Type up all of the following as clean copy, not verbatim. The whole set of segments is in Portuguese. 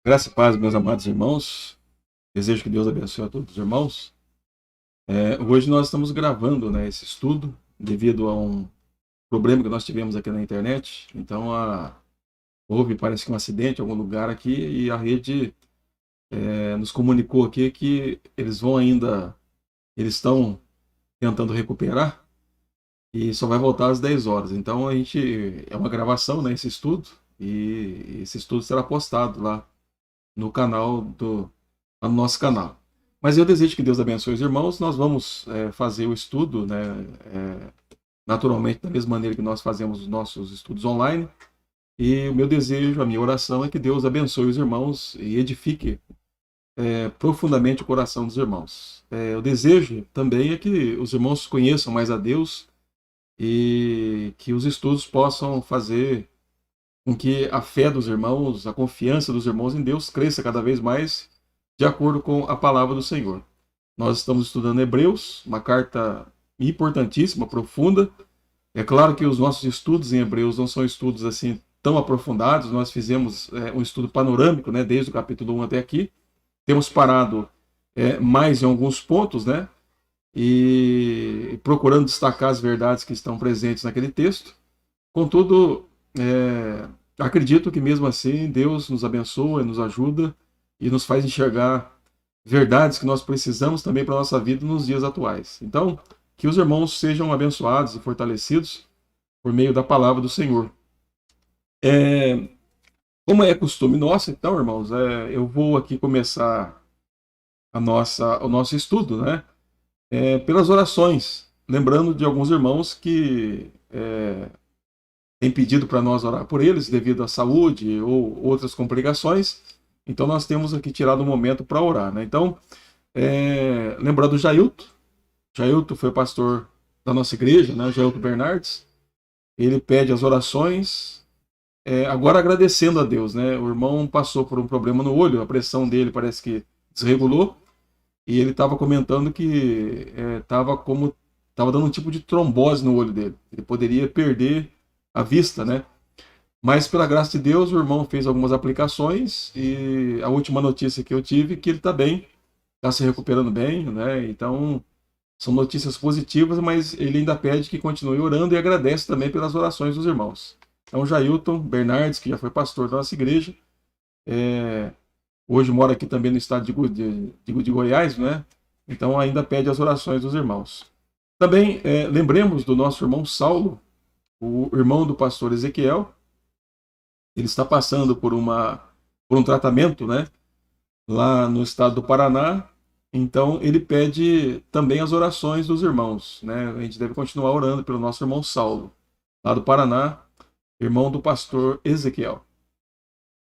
Graça e paz, meus amados irmãos. Desejo que Deus abençoe a todos os irmãos. Hoje nós estamos gravando, né, esse estudo devido a um problema que nós tivemos aqui na internet. Então, houve, parece que um acidente em algum lugar aqui e a rede nos comunicou aqui que eles estão tentando recuperar e só vai voltar às 10 horas. Então, é uma gravação, né, esse estudo, e esse estudo será postado lá no canal no nosso canal. Mas eu desejo que Deus abençoe os irmãos. Nós vamos fazer o estudo, né, naturalmente, da mesma maneira que nós fazemos os nossos estudos online. E o meu desejo, a minha oração é que Deus abençoe os irmãos e edifique profundamente o coração dos irmãos. O desejo também é que os irmãos conheçam mais a Deus e que os estudos possam fazer com que a fé dos irmãos, a confiança dos irmãos em Deus cresça cada vez mais de acordo com a palavra do Senhor. Nós estamos estudando Hebreus, uma carta importantíssima, profunda. É claro que os nossos estudos em Hebreus não são estudos assim tão aprofundados. Nós fizemos um estudo panorâmico, né, desde o capítulo 1 até aqui. Temos parado mais em alguns pontos, né, e procurando destacar as verdades que estão presentes naquele texto. Contudo, acredito que mesmo assim Deus nos abençoa, nos ajuda e nos faz enxergar verdades que nós precisamos também para a nossa vida nos dias atuais. Então, que os irmãos sejam abençoados e fortalecidos por meio da palavra do Senhor. É, Como é costume nosso, então, irmãos, eu vou aqui começar o nosso estudo, né? Pelas orações, lembrando de alguns irmãos que têm pedido para nós orar por eles devido à saúde ou outras complicações. Então, nós temos aqui tirado um momento para orar, né? Então, lembrando do Jailton. Jailton foi pastor da nossa igreja, né? Jailton Bernardes. Ele pede as orações, agora agradecendo a Deus, né? O irmão passou por um problema no olho, a pressão dele parece que desregulou, e ele estava comentando que estava dando um tipo de trombose no olho dele. Ele poderia perder a vista, né? Mas pela graça de Deus, o irmão fez algumas aplicações e a última notícia que eu tive é que ele está bem, está se recuperando bem, né? Então, são notícias positivas, mas ele ainda pede que continue orando e agradece também pelas orações dos irmãos. Então, Jailton Bernardes, que já foi pastor da nossa igreja, é, hoje mora aqui também no estado de Goiás, né? Então, ainda pede as orações dos irmãos. Também lembremos do nosso irmão Saulo, o irmão do pastor Ezequiel. Ele está passando por um tratamento, né? Lá no estado do Paraná. Então ele pede também as orações dos irmãos, né? A gente deve continuar orando pelo nosso irmão Saulo, lá do Paraná, irmão do pastor Ezequiel.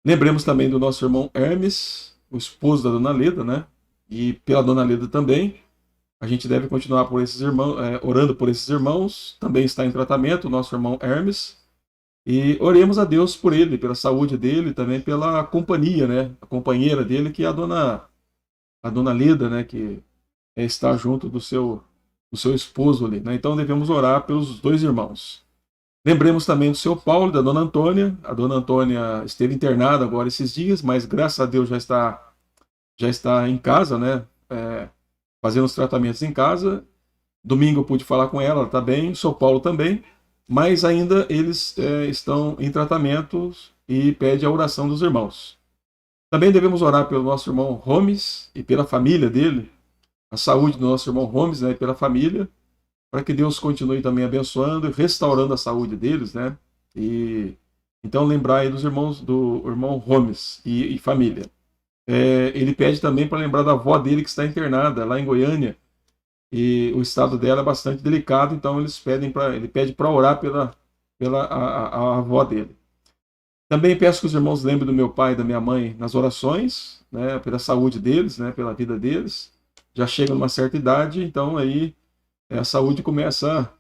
Lembremos também do nosso irmão Hermes, o esposo da dona Leda, né? E pela dona Leda também. A gente deve continuar por esses irmãos, orando por esses irmãos. Também está em tratamento o nosso irmão Hermes. E oremos a Deus por ele, pela saúde dele, também pela companhia, né? A companheira dele, que é a dona Leda, né? Que está junto do seu esposo ali, né? Então devemos orar pelos dois irmãos. Lembremos também do seu Paulo e da dona Antônia. A dona Antônia esteve internada agora esses dias, mas graças a Deus já está em casa, né? Fazendo os tratamentos em casa. Domingo eu pude falar com ela está bem, o seu Paulo também, mas ainda eles estão em tratamentos e pede a oração dos irmãos. Também devemos orar pelo nosso irmão Gomes e pela família dele, a saúde do nosso irmão Gomes, né, e pela família, para que Deus continue também abençoando e restaurando a saúde deles, né? E então lembrar aí dos irmãos do irmão Gomes e família. Ele pede também para lembrar da avó dele que está internada lá em Goiânia e o estado dela é bastante delicado, então ele pede para orar pela avó dele. Também peço que os irmãos lembrem do meu pai e da minha mãe nas orações, né, pela saúde deles, né, pela vida deles. Já chegam numa certa idade, então aí a saúde começa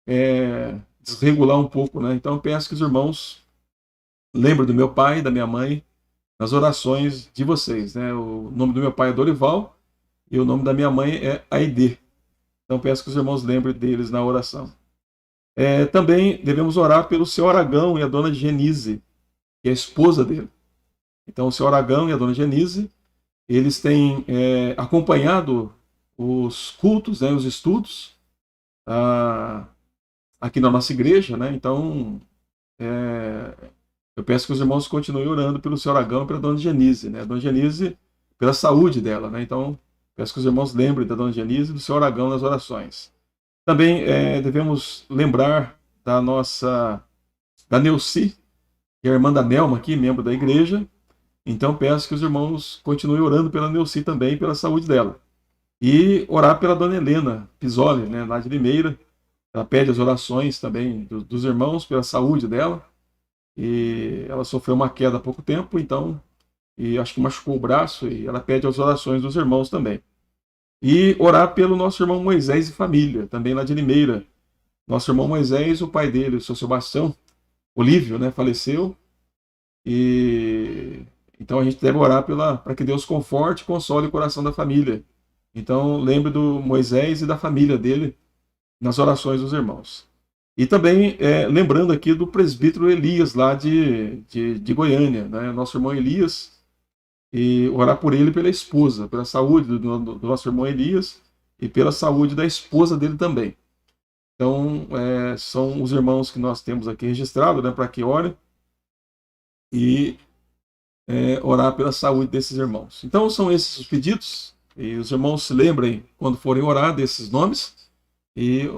a desregular um pouco, né? Então peço que os irmãos lembrem do meu pai e da minha mãe nas orações de vocês, né? O nome do meu pai é Dorival e o nome da minha mãe é Aide. Então peço que os irmãos lembrem deles na oração. Também devemos orar pelo seu Aragão e a dona Genise, que é a esposa dele. Então, o seu Aragão e a dona Genise, eles têm acompanhado os cultos, né, os estudos, ah, aqui na nossa igreja, né? Então, eu peço que os irmãos continuem orando pelo seu Aragão e pela dona Genise, né? A dona Genise, pela saúde dela, né? Então, peço que os irmãos lembrem da dona Genise e do seu Aragão nas orações. Também devemos lembrar da Neuci, que é a irmã da Nelma aqui, membro da igreja. Então peço que os irmãos continuem orando pela Neuci também, pela saúde dela. E orar pela dona Helena Pisoli, né, lá de Limeira. Ela pede as orações também dos irmãos pela saúde dela. E ela sofreu uma queda há pouco tempo, então, e acho que machucou o braço, e ela pede as orações dos irmãos também. E orar pelo nosso irmão Moisés e família, também lá de Limeira. Nosso irmão Moisés, o pai dele, o seu Sebastião, Olívio, né, faleceu. E então a gente deve orar para que Deus conforte e console o coração da família. Então lembre do Moisés e da família dele nas orações dos irmãos. E também lembrando aqui do presbítero Elias, lá de Goiânia, né? Nosso irmão Elias, e orar por ele e pela esposa, pela saúde do nosso irmão Elias e pela saúde da esposa dele também. Então, são os irmãos que nós temos aqui registrados, né, para que orem e orar pela saúde desses irmãos. Então, são esses os pedidos, e os irmãos se lembrem, quando forem orar, desses nomes, e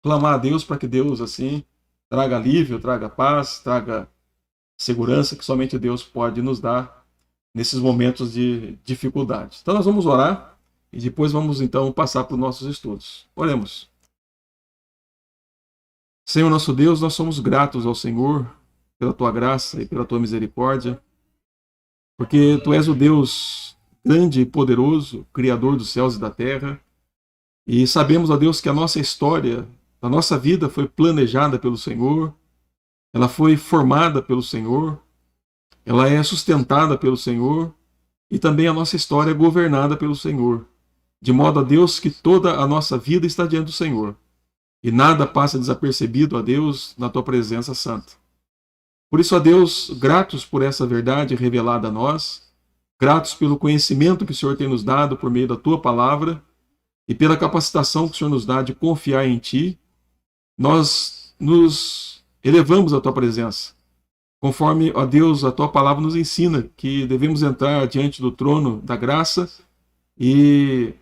clamar a Deus para que Deus, assim, traga alívio, traga paz, traga segurança que somente Deus pode nos dar nesses momentos de dificuldade. Então, nós vamos orar e depois vamos, então, passar para os nossos estudos. Oremos. Senhor nosso Deus, nós somos gratos ao Senhor pela tua graça e pela tua misericórdia, porque tu és o Deus grande e poderoso, Criador dos céus e da terra, e sabemos, ó Deus, que a nossa história, a nossa vida foi planejada pelo Senhor, ela foi formada pelo Senhor, ela é sustentada pelo Senhor, e também a nossa história é governada pelo Senhor, de modo, ó Deus, que toda a nossa vida está diante do Senhor, e nada passa desapercebido, ó Deus, na tua presença santa. Por isso, ó Deus, gratos por essa verdade revelada a nós, gratos pelo conhecimento que o Senhor tem nos dado por meio da tua palavra e pela capacitação que o Senhor nos dá de confiar em ti, nós nos elevamos à tua presença. Conforme, ó Deus, a tua palavra nos ensina que devemos entrar diante do trono da graça e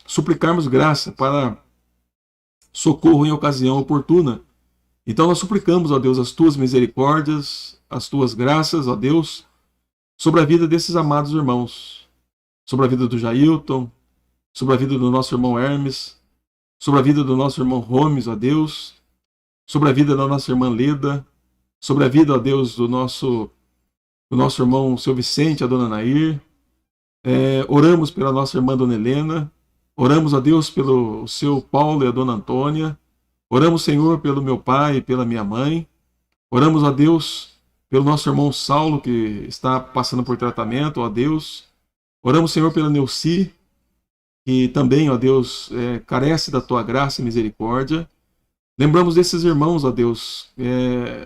suplicarmos graça para socorro em ocasião oportuna. Então nós suplicamos, ó Deus, as tuas misericórdias, as tuas graças, ó Deus, sobre a vida desses amados irmãos, sobre a vida do Jailton, sobre a vida do nosso irmão Hermes, sobre a vida do nosso irmão Romes, ó Deus, sobre a vida da nossa irmã Leda, sobre a vida, ó Deus, do nosso irmão seu Vicente, a dona Nair. Oramos pela nossa irmã dona Helena, oramos, ó Deus, pelo seu Paulo e a dona Antônia, oramos, Senhor, pelo meu pai e pela minha mãe, oramos, ó Deus, pelo nosso irmão Saulo, que está passando por tratamento, ó Deus, oramos, Senhor, pela Neuci, que também, ó Deus, carece da tua graça e misericórdia. Lembramos desses irmãos, ó Deus,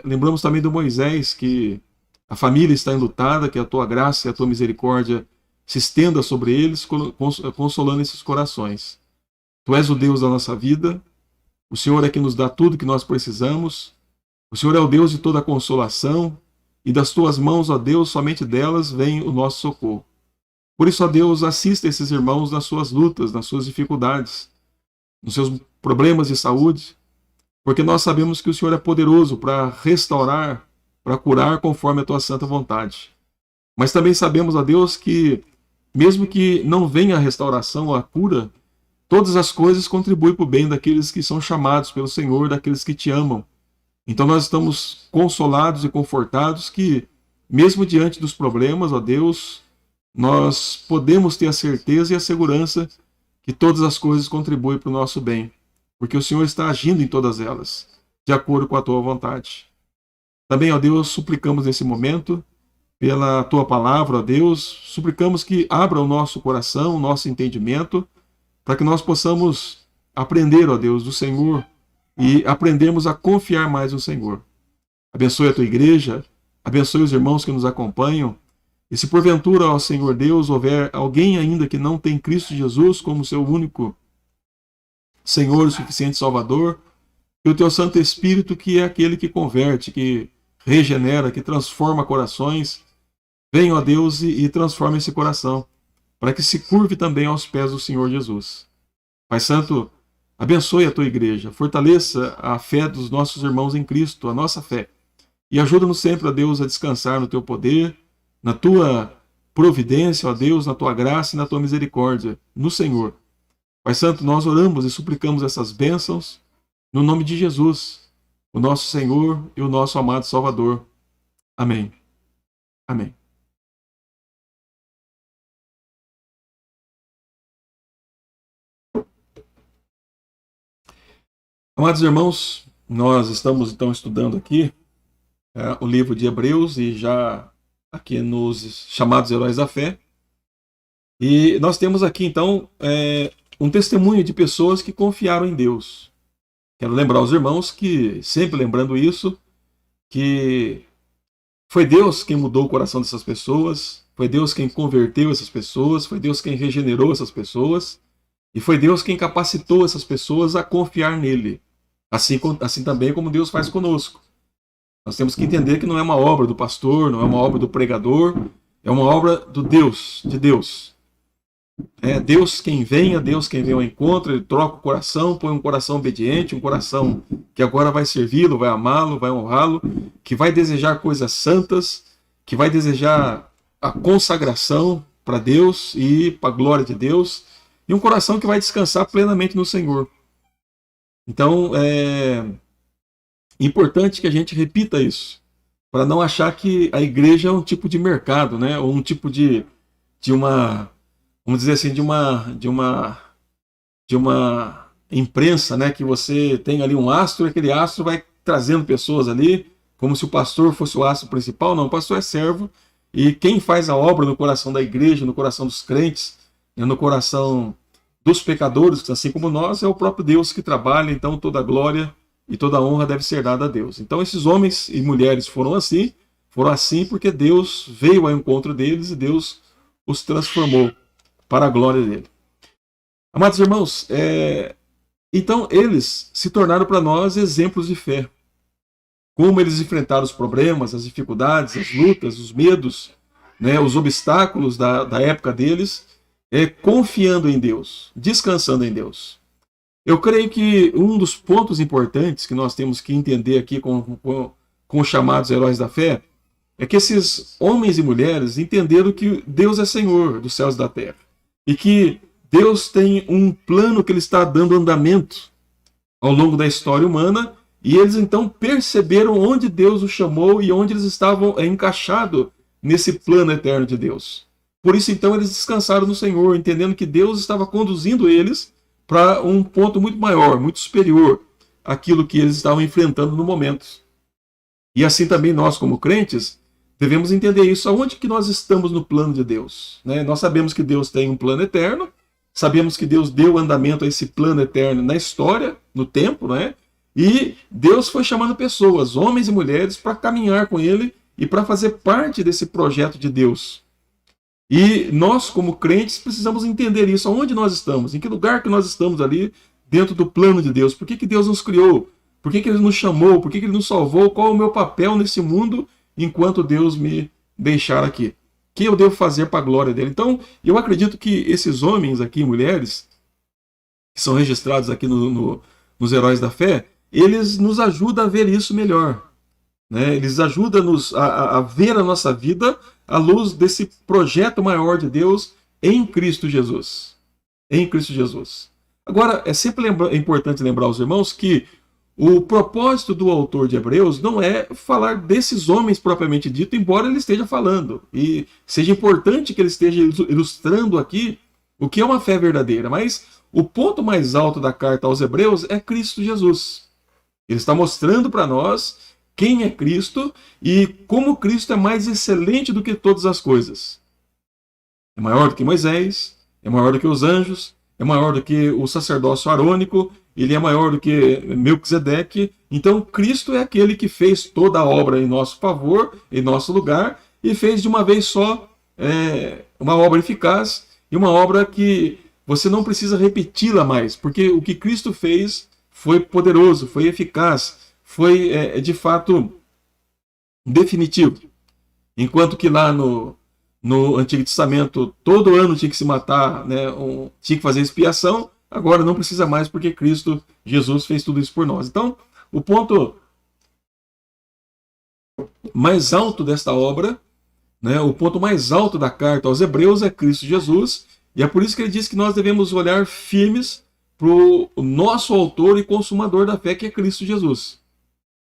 lembramos também do Moisés, que a família está enlutada, que a tua graça e a tua misericórdia se estenda sobre eles, consolando esses corações. Tu és o Deus da nossa vida, o Senhor é que nos dá tudo que nós precisamos, o Senhor é o Deus de toda a consolação, e das tuas mãos, ó Deus, somente delas vem o nosso socorro. Por isso, ó Deus, assista esses irmãos nas suas lutas, nas suas dificuldades, nos seus problemas de saúde, porque nós sabemos que o Senhor é poderoso para restaurar, para curar conforme a tua santa vontade. Mas também sabemos, ó Deus, que mesmo que não venha a restauração ou a cura, todas as coisas contribuem para o bem daqueles que são chamados pelo Senhor, daqueles que te amam. Então nós estamos consolados e confortados que, mesmo diante dos problemas, ó Deus, nós podemos ter a certeza e a segurança que todas as coisas contribuem para o nosso bem, porque o Senhor está agindo em todas elas, de acordo com a tua vontade. Também, ó Deus, suplicamos nesse momento, pela tua palavra, ó Deus, suplicamos que abra o nosso coração, o nosso entendimento, para que nós possamos aprender, ó Deus, do Senhor e aprendermos a confiar mais no Senhor. Abençoe a tua igreja, abençoe os irmãos que nos acompanham E se porventura, ó Senhor Deus, houver alguém ainda que não tem Cristo Jesus como seu único Senhor, suficiente Salvador, que o teu Santo Espírito, que é aquele que converte, que regenera, que transforma corações, venha, ó Deus, e transforme esse coração, para que se curve também aos pés do Senhor Jesus. Pai Santo, abençoe a tua igreja, fortaleça a fé dos nossos irmãos em Cristo, a nossa fé, e ajuda-nos sempre, ó Deus, a descansar no teu poder, na tua providência, ó Deus, na tua graça e na tua misericórdia, no Senhor. Pai Santo, nós oramos e suplicamos essas bênçãos no nome de Jesus, o nosso Senhor e o nosso amado Salvador. Amém. Amém. Amados irmãos, nós estamos então estudando aqui o livro de Hebreus e já aqui nos chamados heróis da fé. E nós temos aqui então um testemunho de pessoas que confiaram em Deus. Quero lembrar aos irmãos que, sempre lembrando isso, que foi Deus quem mudou o coração dessas pessoas, foi Deus quem converteu essas pessoas, foi Deus quem regenerou essas pessoas, e foi Deus quem capacitou essas pessoas a confiar nele. Assim também como Deus faz conosco. Nós temos que entender que não é uma obra do pastor, não é uma obra do pregador, é uma obra do Deus, de Deus. É Deus quem vem ao encontro, ele troca o coração, põe um coração obediente, um coração que agora vai servi-lo, vai amá-lo, vai honrá-lo, que vai desejar coisas santas, que vai desejar a consagração para Deus e para a glória de Deus, e um coração que vai descansar plenamente no Senhor. Então, é importante que a gente repita isso, para não achar que a igreja é um tipo de mercado, né? Ou um tipo de uma, vamos dizer assim, de uma imprensa, né? Que você tem ali um astro e aquele astro vai trazendo pessoas ali, como se o pastor fosse o astro principal. Não, o pastor é servo, e quem faz a obra no coração da igreja, no coração dos crentes, no coração dos pecadores, assim como nós, é o próprio Deus que trabalha. Então toda a glória e toda a honra deve ser dada a Deus. Então esses homens e mulheres foram assim porque Deus veio ao encontro deles e Deus os transformou para a glória dele. Amados irmãos, então eles se tornaram para nós exemplos de fé. Como eles enfrentaram os problemas, as dificuldades, as lutas, os medos, né, os obstáculos da época deles, confiando em Deus, descansando em Deus. Eu creio que um dos pontos importantes que nós temos que entender aqui com os chamados heróis da fé é que esses homens e mulheres entenderam que Deus é Senhor dos céus e da terra. E que Deus tem um plano que Ele está dando andamento ao longo da história humana, e eles então perceberam onde Deus os chamou e onde eles estavam encaixados nesse plano eterno de Deus. Por isso então eles descansaram no Senhor, entendendo que Deus estava conduzindo eles para um ponto muito maior, muito superior àquilo que eles estavam enfrentando no momento. E assim também nós, como crentes, devemos entender isso. Aonde que nós estamos no plano de Deus? Né? Nós sabemos que Deus tem um plano eterno, sabemos que Deus deu andamento a esse plano eterno na história, no tempo, né? E Deus foi chamando pessoas, homens e mulheres, para caminhar com Ele e para fazer parte desse projeto de Deus. E nós, como crentes, precisamos entender isso. Aonde nós estamos? Em que lugar que nós estamos ali dentro do plano de Deus? Por que Deus nos criou? Por que Ele nos chamou? Por que Ele nos salvou? Qual é o meu papel nesse mundo enquanto Deus me deixar aqui? O que eu devo fazer para a glória dele? Então, eu acredito que esses homens aqui, mulheres, que são registrados aqui nos Heróis da Fé, eles nos ajudam a ver isso melhor. Né? Eles ajudam-nos a ver a nossa vida à luz desse projeto maior de Deus em Cristo Jesus. Em Cristo Jesus. Agora, é sempre importante lembrar aos irmãos que o propósito do autor de Hebreus não é falar desses homens propriamente dito, embora ele esteja falando. E seja importante que ele esteja ilustrando aqui o que é uma fé verdadeira. Mas o ponto mais alto da carta aos Hebreus é Cristo Jesus. Ele está mostrando para nós quem é Cristo e como Cristo é mais excelente do que todas as coisas. É maior do que Moisés, é maior do que os anjos, é maior do que o sacerdócio arônico, ele é maior do que Melquisedeque. Então Cristo é aquele que fez toda a obra em nosso favor, em nosso lugar, e fez de uma vez só uma obra eficaz e uma obra que você não precisa repeti-la mais, porque o que Cristo fez foi poderoso, foi eficaz, foi de fato definitivo. Enquanto que lá no Antigo Testamento todo ano tinha que se matar, né, tinha que fazer expiação, agora não precisa mais porque Cristo Jesus fez tudo isso por nós. Então, o ponto mais alto desta obra, né, o ponto mais alto da carta aos Hebreus é Cristo Jesus, e é por isso que ele diz que nós devemos olhar firmes para o nosso autor e consumador da fé, que é Cristo Jesus.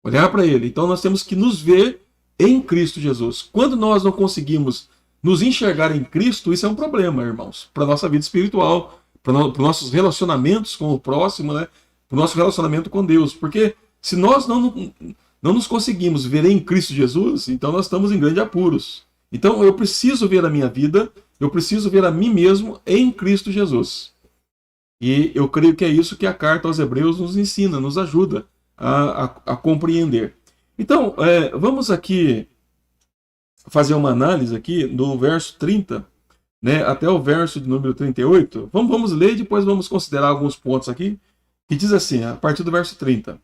Olhar para ele. Então nós temos que nos ver em Cristo Jesus. Quando nós não conseguimos nos enxergar em Cristo, isso é um problema, irmãos, para a nossa vida espiritual, para os nossos relacionamentos com o próximo, né, para o nosso relacionamento com Deus. Porque se nós não nos conseguimos ver em Cristo Jesus, então nós estamos em grandes apuros. Então eu preciso ver a minha vida, eu preciso ver a mim mesmo em Cristo Jesus. E eu creio que é isso que a carta aos Hebreus nos ensina, nos ajuda a compreender. Então, vamos aqui fazer uma análise aqui do verso 30, né, até o verso de número 38. Vamos ler e depois vamos considerar alguns pontos aqui, que diz assim, a partir do verso 30.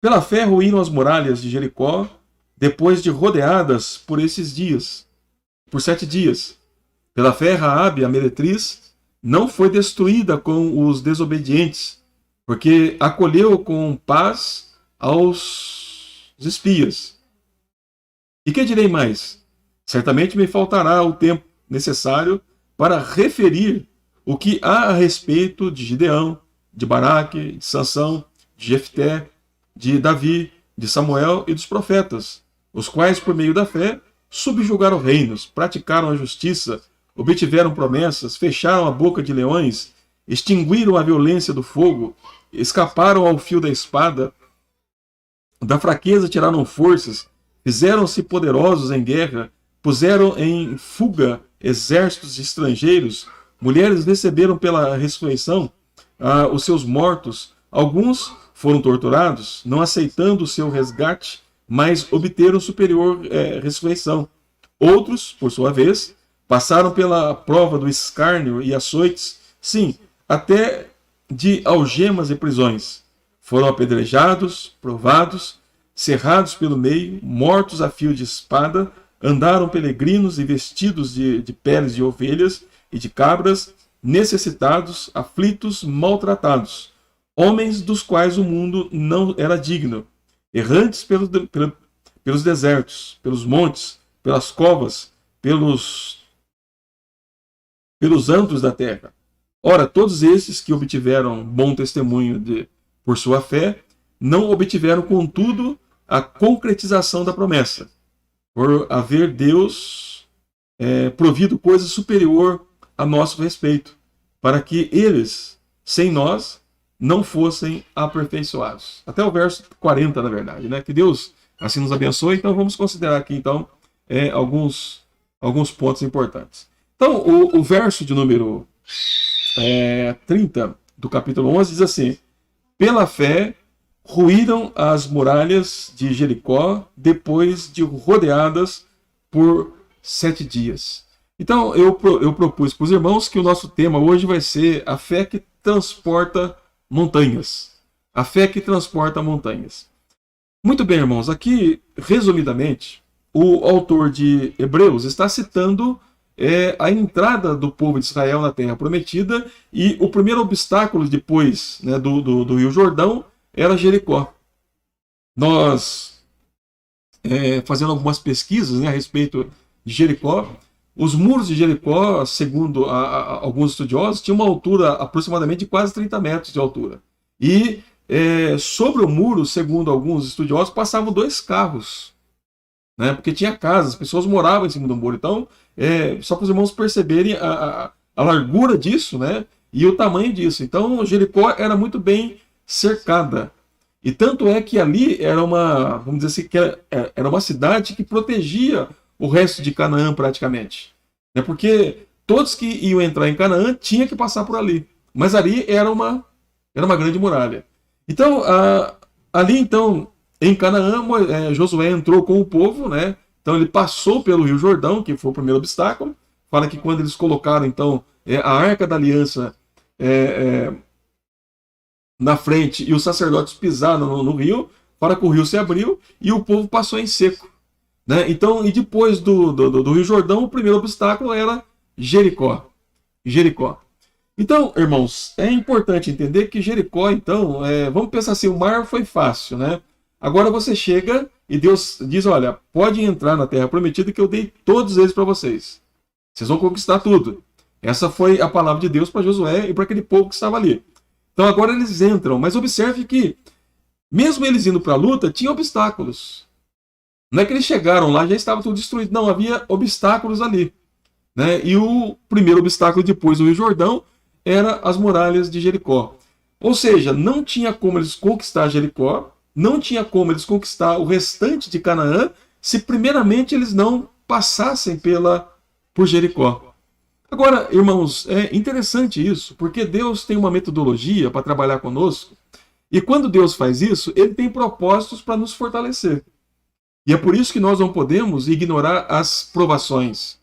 Pela fé ruíram as muralhas de Jericó, depois de rodeadas por esses dias, por 7 dias. Pela fé, Raabe, a meretriz, não foi destruída com os desobedientes, porque acolheu com paz aos espias. E que direi mais? Certamente me faltará o tempo necessário para referir o que há a respeito de Gideão, de Baraque, de Sansão, de Jefté, de Davi, de Samuel e dos profetas, os quais, por meio da fé, subjugaram reinos, praticaram a justiça, obtiveram promessas, fecharam a boca de leões, extinguiram a violência do fogo, escaparam ao fio da espada, da fraqueza tiraram forças, fizeram-se poderosos em guerra, puseram em fuga exércitos estrangeiros, mulheres receberam pela ressurreição os seus mortos, alguns foram torturados, não aceitando o seu resgate, mas obteram superior ressurreição. Outros, por sua vez, passaram pela prova do escárnio e açoites, sim, até de algemas e prisões. Foram apedrejados, provados, cerrados pelo meio, mortos a fio de espada, andaram peregrinos e vestidos de peles de ovelhas e de cabras, necessitados, aflitos, maltratados, homens dos quais o mundo não era digno, errantes pelos desertos, pelos montes, pelas covas, pelos antros da terra. Ora, todos esses que obtiveram bom testemunho por sua fé, não obtiveram, contudo, a concretização da promessa, por haver Deus provido coisa superior a nosso respeito, para que eles, sem nós, não fossem aperfeiçoados. Até o verso 40, na verdade, né? Que Deus assim nos abençoe. Então vamos considerar aqui então alguns pontos importantes. Então o verso de número 30 do capítulo 11 diz assim: pela fé ruíram as muralhas de Jericó depois de rodeadas por 7 dias. Então eu propus para os irmãos que o nosso tema hoje vai ser a fé que transporta montanhas. A fé que transporta montanhas. Muito bem, irmãos. Aqui, resumidamente, o autor de Hebreus está citando a entrada do povo de Israel na Terra Prometida, e o primeiro obstáculo depois, né, do Rio Jordão era Jericó. Nós, fazendo algumas pesquisas, né, a respeito de Jericó, os muros de Jericó, segundo alguns estudiosos, tinham uma altura aproximadamente de quase 30 metros de altura. E sobre o muro, segundo alguns estudiosos, passavam 2 carros. Né? Porque tinha casas, as pessoas moravam em cima do muro. Então, só para os irmãos perceberem a largura disso, né? E o tamanho disso. Então, Jericó era muito bem cercada. E tanto é que ali era uma, vamos dizer assim, que era uma cidade que protegia o resto de Canaã praticamente. Porque todos que iam entrar em Canaã tinham que passar por ali. Mas ali era uma grande muralha. Então, ali então, em Canaã, Josué entrou com o povo, né, Então ele passou pelo Rio Jordão, que foi o primeiro obstáculo. Fala que quando eles colocaram então a Arca da Aliança na frente e os sacerdotes pisaram no rio, fala que o rio se abriu e o povo passou em seco. Né? Então, e depois do Rio Jordão, o primeiro obstáculo era Jericó. Jericó. Então, irmãos, é importante entender que Jericó, então, vamos pensar assim, o mar foi fácil, né? Agora você chega e Deus diz, olha, pode entrar na terra prometida que eu dei todos eles para vocês. Vocês vão conquistar tudo. Essa foi a palavra de Deus para Josué e para aquele povo que estava ali. Então agora eles entram, mas observe que, mesmo eles indo para a luta, tinha obstáculos. Não é que eles chegaram lá, já estava tudo destruído. Não, havia obstáculos ali. Né? E o primeiro obstáculo depois do Rio Jordão era as muralhas de Jericó. Ou seja, não tinha como eles conquistar Jericó, não tinha como eles conquistar o restante de Canaã, se primeiramente eles não passassem por Jericó. Agora, irmãos, é interessante isso, porque Deus tem uma metodologia para trabalhar conosco, e quando Deus faz isso, ele tem propósitos para nos fortalecer. E é por isso que nós não podemos ignorar as provações.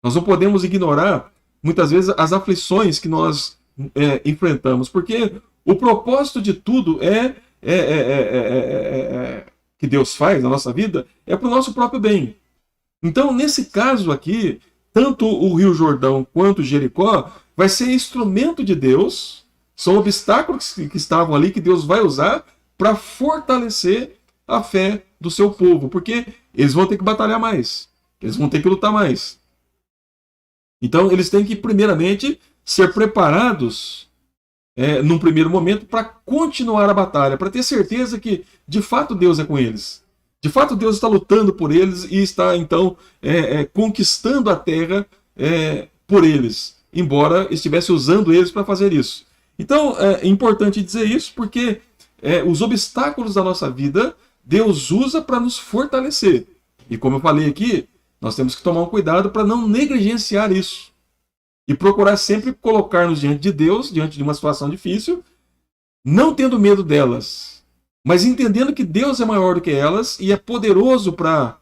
Nós não podemos ignorar, muitas vezes, as aflições que nós enfrentamos, porque o propósito de tudo que Deus faz na nossa vida é para o nosso próprio bem. Então, nesse caso aqui, tanto o Rio Jordão quanto Jericó vai ser instrumento de Deus, são obstáculos que estavam ali que Deus vai usar para fortalecer a fé do seu povo, porque eles vão ter que batalhar mais, eles vão ter que lutar mais. Então, eles têm que, primeiramente, ser preparados num primeiro momento para continuar a batalha, para ter certeza que, de fato, Deus é com eles. De fato, Deus está lutando por eles e está, então, conquistando a terra por eles, embora estivesse usando eles para fazer isso. Então, é importante dizer isso porque os obstáculos da nossa vida, Deus usa para nos fortalecer. E como eu falei aqui, nós temos que tomar um cuidado para não negligenciar isso. E procurar sempre colocar-nos diante de Deus, diante de uma situação difícil, não tendo medo delas, mas entendendo que Deus é maior do que elas e é poderoso para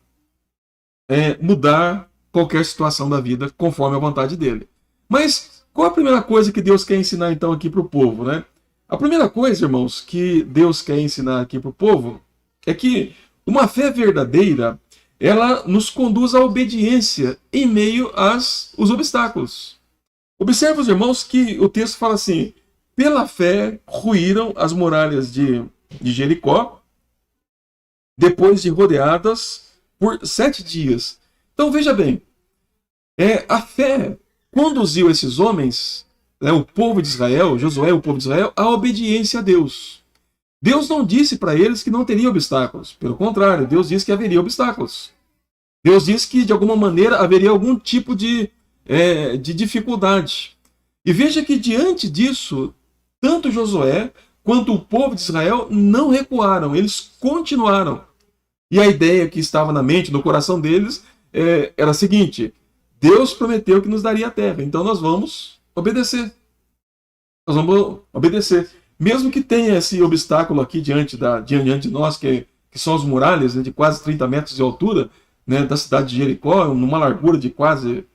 mudar qualquer situação da vida conforme a vontade dele. Mas qual a primeira coisa que Deus quer ensinar então aqui para o povo, né? A primeira coisa, irmãos, que Deus quer ensinar aqui para o povo é que uma fé verdadeira, ela nos conduz à obediência em meio aos obstáculos. Observe, os irmãos, que o texto fala assim: pela fé ruíram as muralhas de Jericó, depois de rodeadas por 7 dias. Então veja bem, a fé conduziu esses homens, o povo de Israel, Josué, o povo de Israel, à obediência a Deus. Deus não disse para eles que não teria obstáculos. Pelo contrário, Deus disse que haveria obstáculos. Deus disse que, de alguma maneira, haveria algum tipo de dificuldade. E veja que, diante disso, tanto Josué quanto o povo de Israel não recuaram, eles continuaram. E a ideia que estava na mente, no coração deles, era a seguinte: Deus prometeu que nos daria a terra, então nós vamos obedecer. Nós vamos obedecer. Mesmo que tenha esse obstáculo aqui diante de nós, que são as muralhas de quase 30 metros de altura, né, da cidade de Jericó, numa largura de quase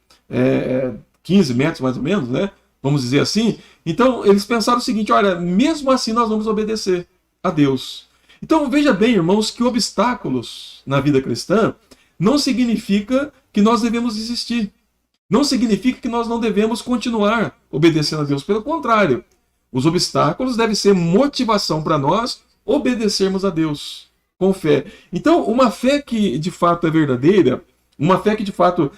15 metros mais ou menos, né, vamos dizer assim. Então eles pensaram o seguinte: olha, mesmo assim nós vamos obedecer a Deus. Então veja bem, irmãos, que obstáculos na vida cristã não significa que nós devemos desistir. Não significa que nós não devemos continuar obedecendo a Deus. Pelo contrário, os obstáculos devem ser motivação para nós obedecermos a Deus com fé. Então, uma fé que de fato é verdadeira, uma fé que de fato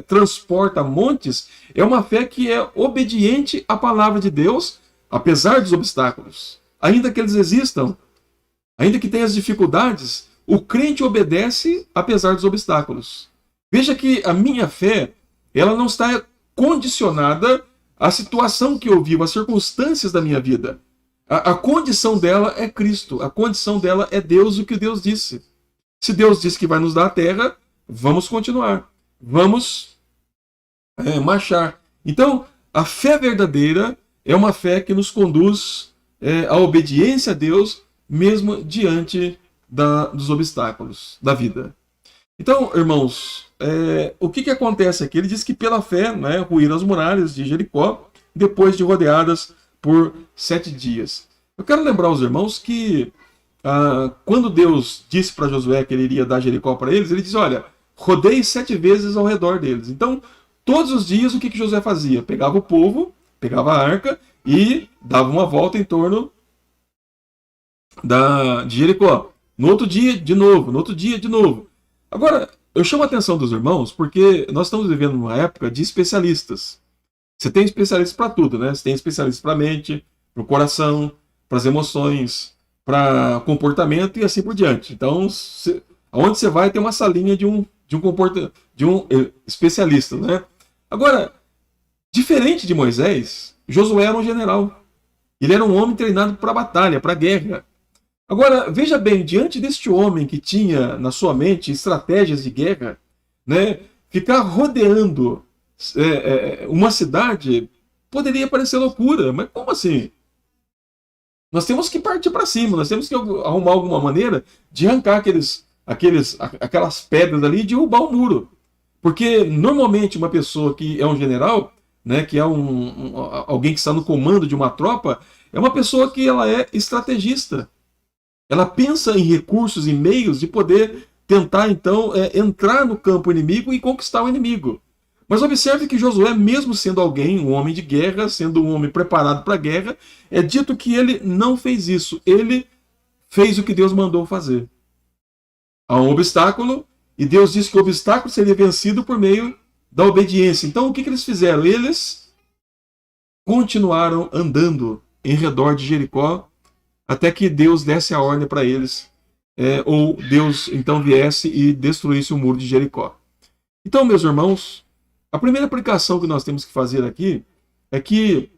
transporta montes, é uma fé que é obediente à palavra de Deus, apesar dos obstáculos. Ainda que eles existam, ainda que tenha as dificuldades, o crente obedece apesar dos obstáculos. Veja que a minha fé, ela não está condicionada à situação que eu vivo, às circunstâncias da minha vida. A condição dela é Cristo, a condição dela é Deus, o que Deus disse. Se Deus disse que vai nos dar a terra, vamos continuar, vamos marchar. Então, a fé verdadeira é uma fé que nos conduz à obediência a Deus, mesmo diante dos obstáculos da vida. Então, irmãos, o que acontece aqui? Ele diz que pela fé, né, ruíram as muralhas de Jericó, depois de rodeadas por 7 dias. Eu quero lembrar os irmãos que quando Deus disse para Josué que ele iria dar Jericó para eles, ele diz, olha, rodeie 7 vezes ao redor deles. Então, todos os dias, o que Josué fazia? Pegava o povo, pegava a arca e dava uma volta em torno de Jericó. No outro dia, de novo. No outro dia, de novo. Agora, eu chamo a atenção dos irmãos porque nós estamos vivendo uma época de especialistas. Você tem especialistas para tudo, né? Você tem especialistas para a mente, para o coração, para as emoções, para comportamento e assim por diante. Então, aonde você vai, tem uma salinha de um especialista, né? Agora, diferente de Moisés, Josué era um general. Ele era um homem treinado para a batalha, para a guerra. Agora, veja bem, diante deste homem que tinha na sua mente estratégias de guerra, né, ficar rodeando uma cidade poderia parecer loucura, mas como assim? Nós temos que partir para cima, nós temos que arrumar alguma maneira de arrancar aquelas pedras ali e derrubar o muro. Porque normalmente uma pessoa que é um general, né, que é alguém que está no comando de uma tropa, é uma pessoa que ela é estrategista. Ela pensa em recursos e meios de poder tentar, então, entrar no campo inimigo e conquistar o inimigo. Mas observe que Josué, mesmo sendo um homem de guerra, sendo um homem preparado para a guerra, é dito que ele não fez isso. Ele fez o que Deus mandou fazer. Há um obstáculo, e Deus disse que o obstáculo seria vencido por meio da obediência. Então, o que eles fizeram? Eles continuaram andando em redor de Jericó, até que Deus desse a ordem para eles, ou Deus então viesse e destruísse o muro de Jericó. Então, meus irmãos, a primeira aplicação que nós temos que fazer aqui é que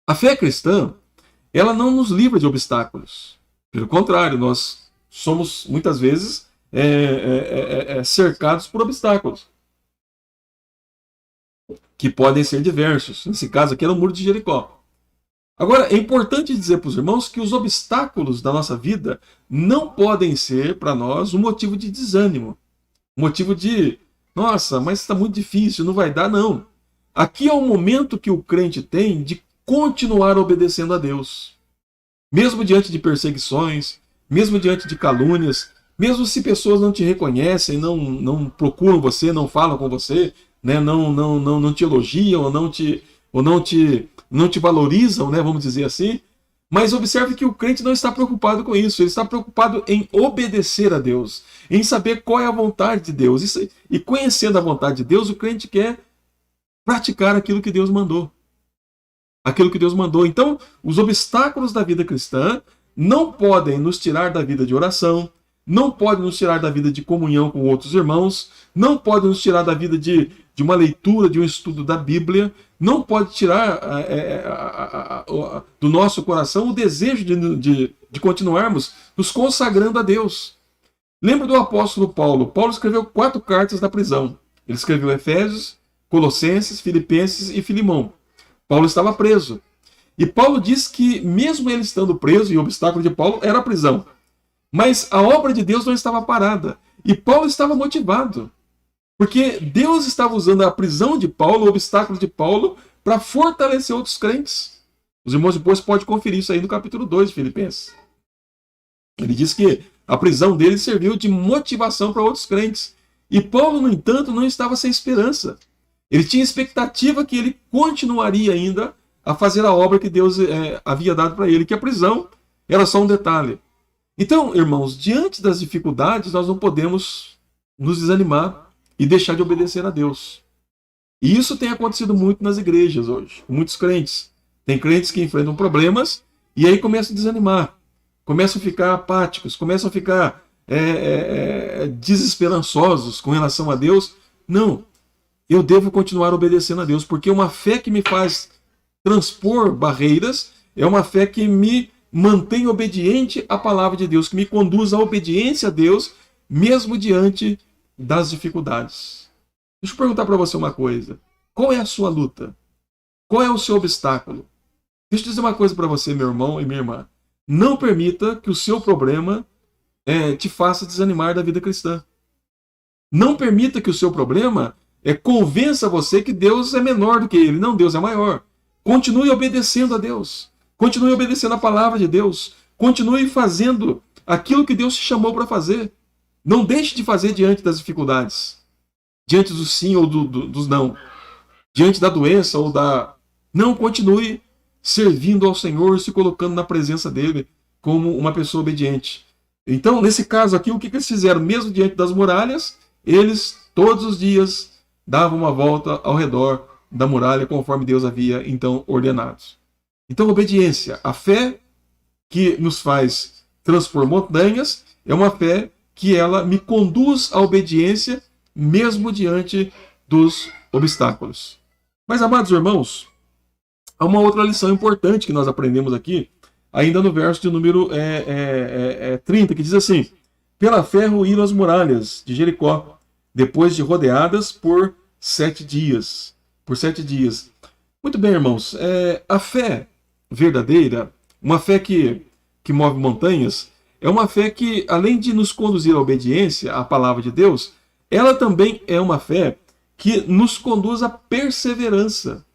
a fé cristã, ela não nos livra de obstáculos. Pelo contrário, nós somos muitas vezes cercados por obstáculos, que podem ser diversos. Nesse caso aqui era o muro de Jericó. Agora, é importante dizer para os irmãos que os obstáculos da nossa vida não podem ser, para nós, um motivo de desânimo. Um motivo de, nossa, mas está muito difícil, não vai dar, não. Aqui é o momento que o crente tem de continuar obedecendo a Deus. Mesmo diante de perseguições, mesmo diante de calúnias, mesmo se pessoas não te reconhecem, não procuram você, não falam com você, né, não te elogiam, ou não te valorizam, né, vamos dizer assim. Mas observe que o crente não está preocupado com isso. Ele está preocupado em obedecer a Deus, em saber qual é a vontade de Deus. E conhecendo a vontade de Deus, o crente quer praticar aquilo que Deus mandou. Aquilo que Deus mandou. Então, os obstáculos da vida cristã não podem nos tirar da vida de oração, não podem nos tirar da vida de comunhão com outros irmãos, não podem nos tirar da vida de uma leitura, de um estudo da Bíblia, não pode tirar do nosso coração o desejo de continuarmos nos consagrando a Deus. Lembra do apóstolo Paulo? Paulo escreveu 4 cartas da prisão. Ele escreveu Efésios, Colossenses, Filipenses e Filimão. Paulo estava preso. E Paulo diz que, mesmo ele estando preso, e o obstáculo de Paulo era a prisão, mas a obra de Deus não estava parada. E Paulo estava motivado. Porque Deus estava usando a prisão de Paulo, o obstáculo de Paulo, para fortalecer outros crentes. Os irmãos depois podem conferir isso aí no capítulo 2 de Filipenses. Ele diz que a prisão dele serviu de motivação para outros crentes. E Paulo, no entanto, não estava sem esperança. Ele tinha expectativa que ele continuaria ainda a fazer a obra que Deus havia dado para ele, que a prisão era só um detalhe. Então, irmãos, diante das dificuldades, nós não podemos nos desanimar e deixar de obedecer a Deus. E isso tem acontecido muito nas igrejas hoje, com muitos crentes. Tem crentes que enfrentam problemas e aí começam a desanimar, começam a ficar apáticos, começam a ficar desesperançosos com relação a Deus. Não, eu devo continuar obedecendo a Deus, porque uma fé que me faz transpor barreiras é uma fé que me mantém obediente à palavra de Deus, que me conduz à obediência a Deus, mesmo diante das dificuldades. Deixa eu perguntar para você uma coisa. Qual é a sua luta? Qual é o seu obstáculo? Deixa eu dizer uma coisa para você, meu irmão e minha irmã. Não permita que o seu problema te faça desanimar da vida cristã. Não permita que o seu problema convença você que Deus é menor do que ele. Não, Deus é maior. Continue obedecendo a Deus. Continue obedecendo a palavra de Deus. Continue fazendo aquilo que Deus te chamou para fazer. Não deixe de fazer diante das dificuldades. Diante do sim ou dos não. Diante da doença ou da... Não, continue servindo ao Senhor, se colocando na presença dele como uma pessoa obediente. Então, nesse caso aqui, o que eles fizeram? Mesmo diante das muralhas, eles todos os dias davam uma volta ao redor da muralha, conforme Deus havia então ordenado. Então, obediência. A fé que nos faz transpor montanhas é uma fé que ela me conduz à obediência, mesmo diante dos obstáculos. Mas, amados irmãos, há uma outra lição importante que nós aprendemos aqui, ainda no verso de número 30, que diz assim: pela fé ruíram as muralhas de Jericó, depois de rodeadas por 7 dias. Por 7 dias. Muito bem, irmãos. A fé verdadeira, uma fé que move montanhas, é uma fé que, além de nos conduzir à obediência à palavra de Deus, ela também é uma fé que nos conduz à perseverança.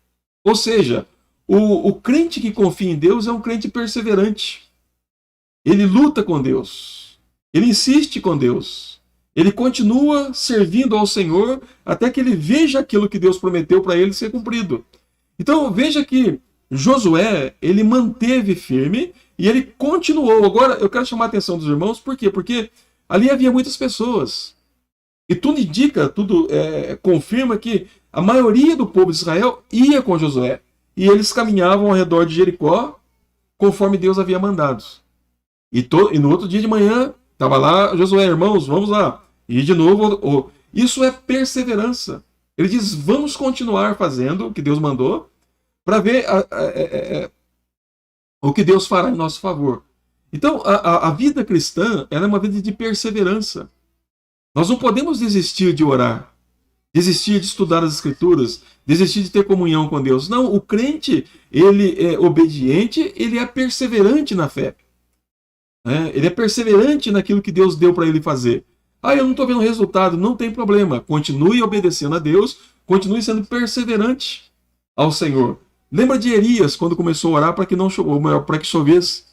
Ou seja, o crente que confia em Deus é um crente perseverante. Ele luta com Deus. Ele insiste com Deus. Ele continua servindo ao Senhor até que ele veja aquilo que Deus prometeu para ele ser cumprido. Então veja que Josué, ele manteve firme e ele continuou. Agora eu quero chamar a atenção dos irmãos, por quê? Porque ali havia muitas pessoas. E tudo indica, tudo confirma que a maioria do povo de Israel ia com Josué. E eles caminhavam ao redor de Jericó, conforme Deus havia mandado. E no outro dia de manhã, estava lá Josué: irmãos, vamos lá. E de novo, isso é perseverança. Ele diz: vamos continuar fazendo o que Deus mandou, para ver o que Deus fará em nosso favor. Então, a vida cristã, ela é uma vida de perseverança. Nós não podemos desistir de orar, desistir de estudar as Escrituras, desistir de ter comunhão com Deus. Não, o crente, ele é obediente, ele é perseverante na fé. Ele é perseverante naquilo que Deus deu para ele fazer. Eu não estou vendo resultado, não tem problema. Continue obedecendo a Deus, continue sendo perseverante ao Senhor. Lembra de Elias, quando começou a orar para que não para que chovesse?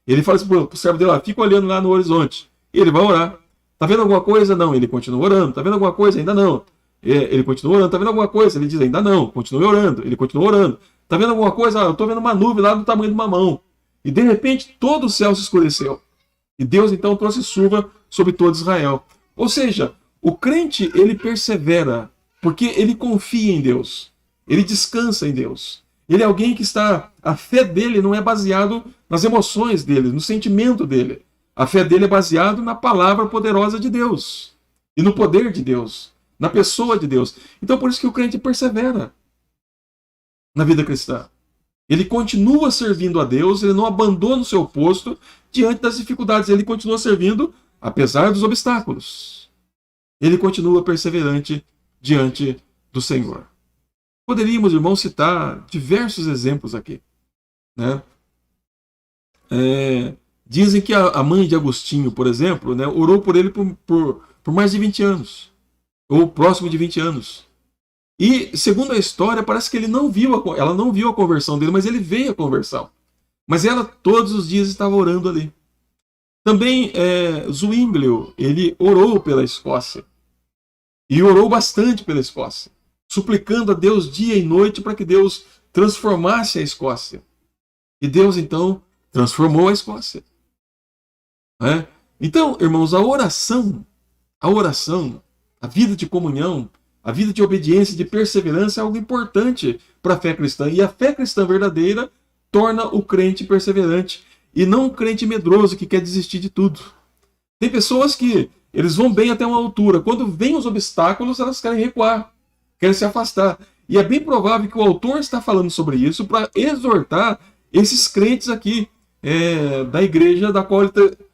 Ele fala assim para o servo dele: fica olhando lá no horizonte. E ele vai orar. Está vendo alguma coisa? Não. Ele continua orando. Está vendo alguma coisa? Ainda não. Ele continua orando. Está vendo alguma coisa? Ele diz: ainda não. Continue orando. Ele continua orando. Está vendo alguma coisa? Eu estou vendo uma nuvem lá do tamanho de uma mão. E de repente todo o céu se escureceu. E Deus então trouxe chuva sobre todo Israel. Ou seja, o crente, ele persevera porque ele confia em Deus. Ele descansa em Deus. Ele é alguém que a fé dele não é baseado nas emoções dele, no sentimento dele. A fé dele é baseada na palavra poderosa de Deus. E no poder de Deus. Na pessoa de Deus. Então por isso que o crente persevera na vida cristã. Ele continua servindo a Deus, ele não abandona o seu posto diante das dificuldades. Ele continua servindo apesar dos obstáculos. Ele continua perseverante diante do Senhor. Poderíamos, irmãos, citar diversos exemplos aqui. Né? Dizem que a mãe de Agostinho, por exemplo, né, orou por ele por mais de 20 anos. Ou próximo de 20 anos. E, segundo a história, parece que ela não viu a conversão dele, mas ele veio a conversão. Mas ela todos os dias estava orando ali. Também Zwinglio, ele orou pela Escócia. E orou bastante pela Escócia. Suplicando a Deus dia e noite para que Deus transformasse a Escócia. E Deus, então, transformou a Escócia. Então, irmãos, a oração, a vida de comunhão, a vida de obediência, de perseverança é algo importante para a fé cristã. E a fé cristã verdadeira torna o crente perseverante e não um crente medroso que quer desistir de tudo. Tem pessoas que eles vão bem até uma altura. Quando vêm os obstáculos, elas querem recuar, querem se afastar. E é bem provável que o autor está falando sobre isso para exortar esses crentes aqui da igreja da qual ele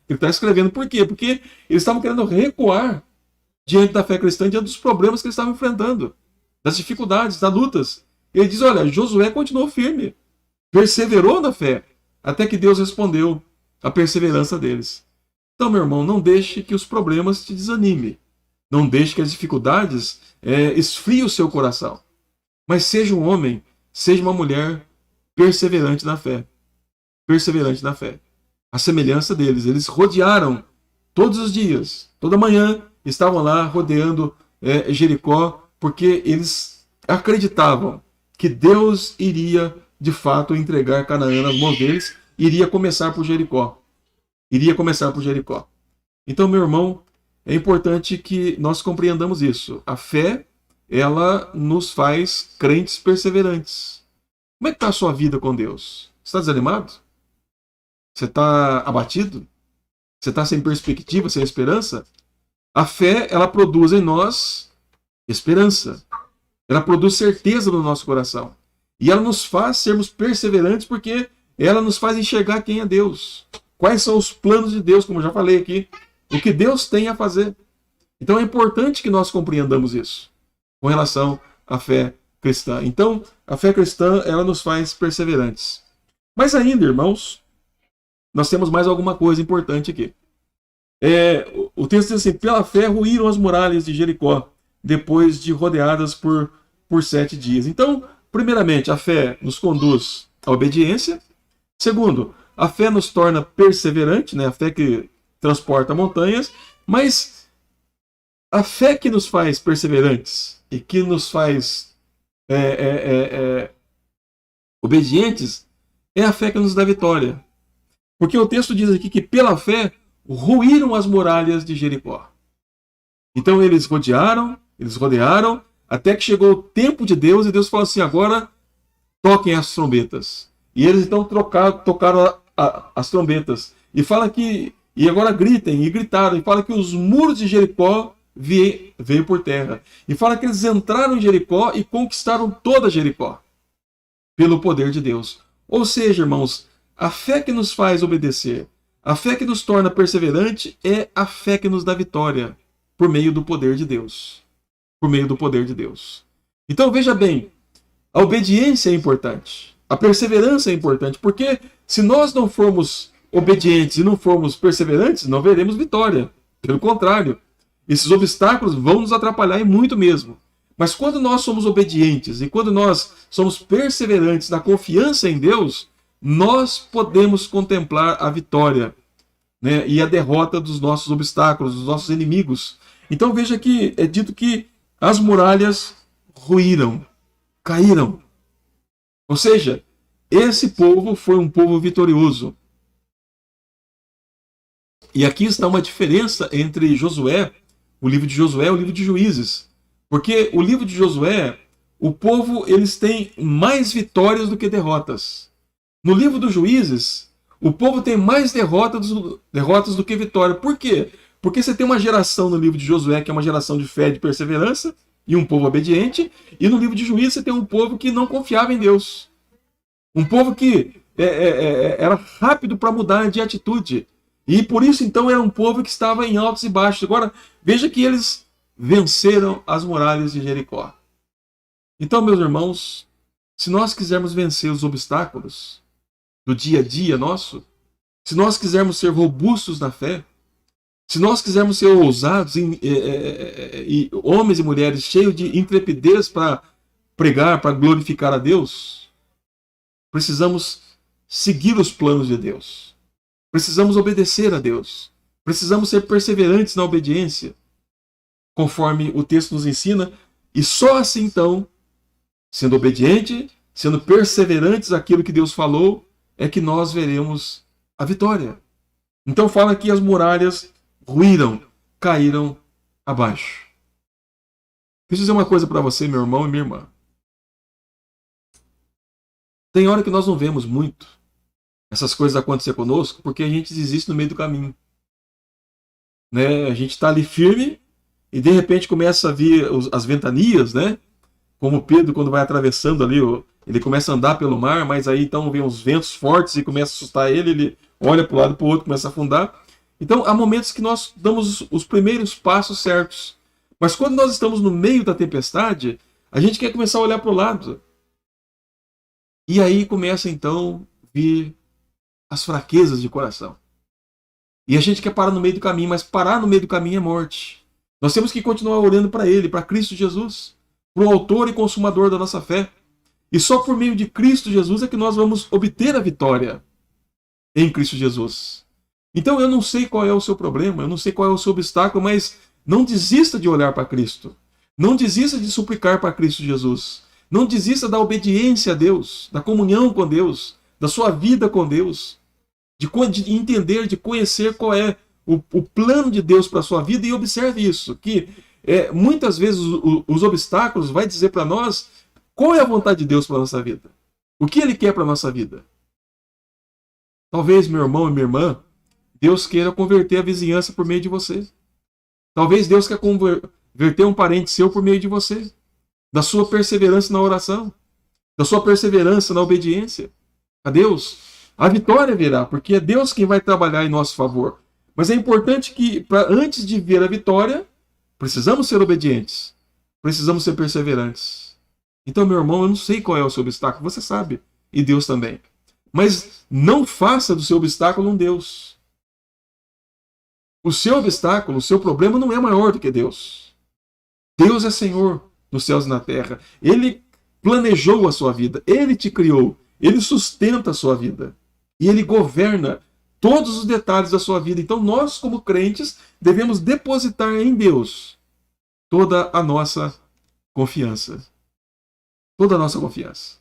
está escrevendo. Por quê? Porque eles estavam querendo recuar diante da fé cristã, diante dos problemas que eles estavam enfrentando, das dificuldades, das lutas. Ele diz: olha, Josué continuou firme, perseverou na fé, até que Deus respondeu a perseverança deles. Então, meu irmão, não deixe que os problemas te desanimem. Não deixe que as dificuldades esfriem o seu coração. Mas seja um homem, seja uma mulher perseverante na fé. Perseverante na fé. A semelhança deles. Eles rodearam todos os dias, toda manhã, estavam lá rodeando Jericó, porque eles acreditavam que Deus iria, de fato, entregar Canaã nas mãos deles, iria começar por Jericó. Iria começar por Jericó. Então, meu irmão, é importante que nós compreendamos isso. A fé, ela nos faz crentes perseverantes. Como é que está a sua vida com Deus? Você está desanimado? Você está abatido? Você está sem perspectiva, sem esperança? A fé, ela produz em nós esperança. Ela produz certeza no nosso coração. E ela nos faz sermos perseverantes porque ela nos faz enxergar quem é Deus. Quais são os planos de Deus, como eu já falei aqui. O que Deus tem a fazer. Então é importante que nós compreendamos isso com relação à fé cristã. Então, a fé cristã, ela nos faz perseverantes. Mas ainda, irmãos, nós temos mais alguma coisa importante aqui. O texto diz assim: pela fé ruíram as muralhas de Jericó, depois de rodeadas por 7 dias. Então, primeiramente, a fé nos conduz à obediência. Segundo, a fé nos torna perseverante, né? A fé que transporta montanhas. Mas a fé que nos faz perseverantes e que nos faz obedientes é a fé que nos dá vitória. Porque o texto diz aqui que pela fé ruíram as muralhas de Jericó. Então eles rodearam, até que chegou o tempo de Deus, e Deus falou assim: agora toquem as trombetas. E eles então tocaram as trombetas. E agora gritem, e gritaram, e fala que os muros de Jericó veio por terra. E fala que eles entraram em Jericó e conquistaram toda Jericó, pelo poder de Deus. Ou seja, irmãos, a fé que nos faz obedecer, a fé que nos torna perseverante, é a fé que nos dá vitória, por meio do poder de Deus. Por meio do poder de Deus. Então veja bem, a obediência é importante, a perseverança é importante, porque se nós não formos obedientes e não formos perseverantes, não veremos vitória. Pelo contrário, esses obstáculos vão nos atrapalhar e muito mesmo. Mas quando nós somos obedientes e quando nós somos perseverantes na confiança em Deus, nós podemos contemplar a vitória, né, e a derrota dos nossos obstáculos, dos nossos inimigos. Então veja que é dito que as muralhas ruíram, caíram. Ou seja, esse povo foi um povo vitorioso. E aqui está uma diferença entre Josué, o livro de Josué e o livro de Juízes. Porque o livro de Josué, o povo, eles têm mais vitórias do que derrotas. No livro dos Juízes, o povo tem mais derrotas do que vitória. Por quê? Porque você tem uma geração no livro de Josué, que é uma geração de fé e de perseverança, e um povo obediente, e no livro de Juízes você tem um povo que não confiava em Deus. Um povo que era rápido para mudar de atitude. E por isso, então, era um povo que estava em altos e baixos. Agora, veja que eles venceram as muralhas de Jericó. Então, meus irmãos, se nós quisermos vencer os obstáculos do dia a dia nosso, se nós quisermos ser robustos na fé, se nós quisermos ser ousados, e homens e mulheres cheios de intrepidez para pregar, para glorificar a Deus, precisamos seguir os planos de Deus. Precisamos obedecer a Deus. Precisamos ser perseverantes na obediência, conforme o texto nos ensina. E só assim, então, sendo obediente, sendo perseverantes naquilo que Deus falou, é que nós veremos a vitória. Então fala que as muralhas ruíram, caíram abaixo. Deixa eu dizer uma coisa para você, meu irmão e minha irmã. Tem hora que nós não vemos muito essas coisas acontecer conosco, porque a gente desiste no meio do caminho. Né? A gente está ali firme e de repente começa a vir as ventanias, né? Como Pedro, quando vai atravessando ali, ele começa a andar pelo mar, mas aí então vem uns ventos fortes e começa a assustar ele olha para o lado e para o outro, começa a afundar. Então há momentos que nós damos os primeiros passos certos. Mas quando nós estamos no meio da tempestade, a gente quer começar a olhar para o lado. E aí começa então a vir as fraquezas de coração. E a gente quer parar no meio do caminho, mas parar no meio do caminho é morte. Nós temos que continuar orando para Ele, para Cristo Jesus, para o autor e consumador da nossa fé. E só por meio de Cristo Jesus é que nós vamos obter a vitória em Cristo Jesus. Então eu não sei qual é o seu problema, eu não sei qual é o seu obstáculo, mas não desista de olhar para Cristo. Não desista de suplicar para Cristo Jesus. Não desista da obediência a Deus, da comunhão com Deus, da sua vida com Deus, de entender, de conhecer qual é o plano de Deus para a sua vida. E observe isso, que muitas vezes os obstáculos vai dizer para nós qual é a vontade de Deus para a nossa vida. O que Ele quer para a nossa vida. Talvez, meu irmão e minha irmã, Deus queira converter a vizinhança por meio de você. Talvez Deus queira converter um parente seu por meio de você. Da sua perseverança na oração. Da sua perseverança na obediência a Deus. A vitória virá, porque é Deus quem vai trabalhar em nosso favor. Mas é importante que, antes de ver a vitória, precisamos ser obedientes. Precisamos ser perseverantes. Então, meu irmão, eu não sei qual é o seu obstáculo. Você sabe. E Deus também. Mas não faça do seu obstáculo um Deus. O seu obstáculo, o seu problema não é maior do que Deus. Deus é Senhor nos céus e na terra. Ele planejou a sua vida. Ele te criou. Ele sustenta a sua vida. E Ele governa todos os detalhes da sua vida. Então nós, como crentes, devemos depositar em Deus toda a nossa confiança. Toda a nossa confiança.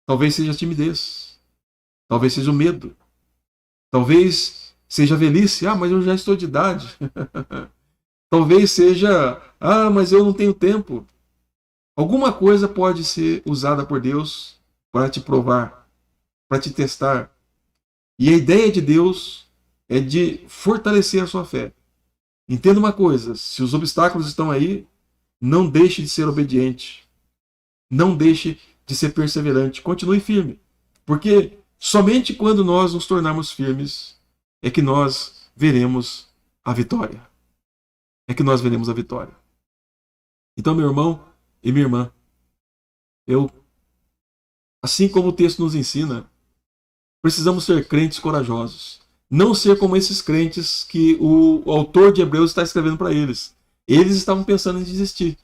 Talvez seja a timidez. Talvez seja o medo. Talvez seja a velhice. Mas eu já estou de idade. Talvez seja, mas eu não tenho tempo. Alguma coisa pode ser usada por Deus para te provar, para te testar. E a ideia de Deus é de fortalecer a sua fé. Entenda uma coisa, se os obstáculos estão aí, não deixe de ser obediente. Não deixe de ser perseverante. Continue firme. Porque somente quando nós nos tornarmos firmes é que nós veremos a vitória. É que nós veremos a vitória. Então, meu irmão e minha irmã, assim como o texto nos ensina, precisamos ser crentes corajosos. Não ser como esses crentes que o autor de Hebreus está escrevendo para eles. Eles estavam pensando em desistir.